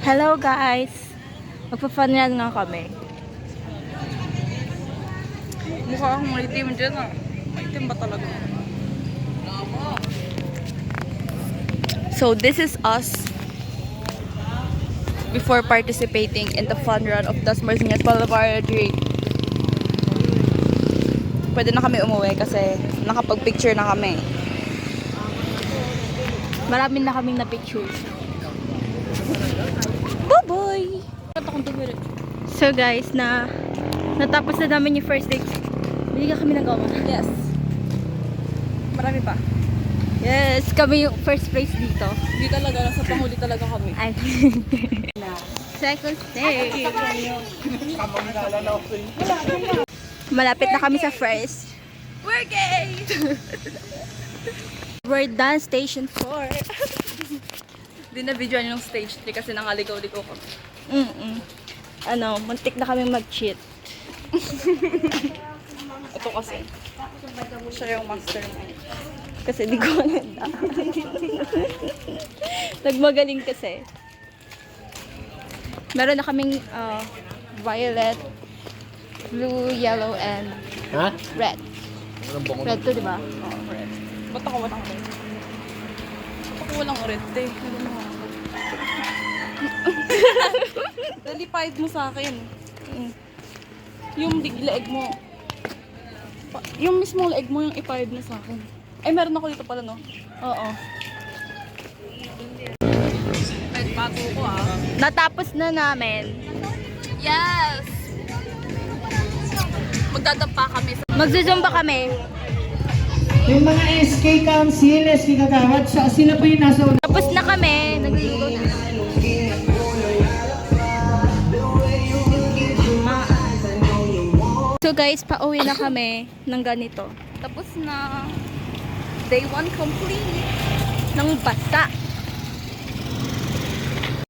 Hello guys! Magpa-fun yan nga kami. Mukha akong maitim dyan ah. Maitim ba talaga? So this is us before participating in the fun run of Dasmariñas Boulevard. Pwede na kami umuwi kasi nakapag-picture na kami. Marami na kaming na-picture. Bye-bye! So guys, natapos na namin yung first date. Binigyan kami ng goma. Yes. Marami pa. Yes, kami yung first place dito. Hindi talaga, nasa panghuli talaga kami. Ay. Second stage. Malapit na kami sa first. We're gay! We're done station 4. Hindi na videoan yung stage 3 kasi nangaligaw-ligaw kami. Muntik na kami mag-cheat. Ito kasi. Siya yung mastermind. Kasi di ko maganda. Nagmagaling kasi. Meron na kaming violet, blue, yellow, and red. Red to, di ba? Oo, red. Ba't ako walang red? Ba't ako walang red, te? Ano mo ako? Dalipahid mo sa akin. Yung leeg mo. Yung mismong leeg mo yung ipahid mo sa akin. Ay, meron ako dito pala, no? Oo. Ay, pato ko ah. Natapos na namin. Yes! Magdadampa kami sa... Magzuzumba kami. Yung mga SK Council, SK Kagawad, sila po yung nasa una. Tapos na kami. Nagliligo na. So guys, pauwi na kami ng ganito. Tapos na. Day 1 complete. Ng basta.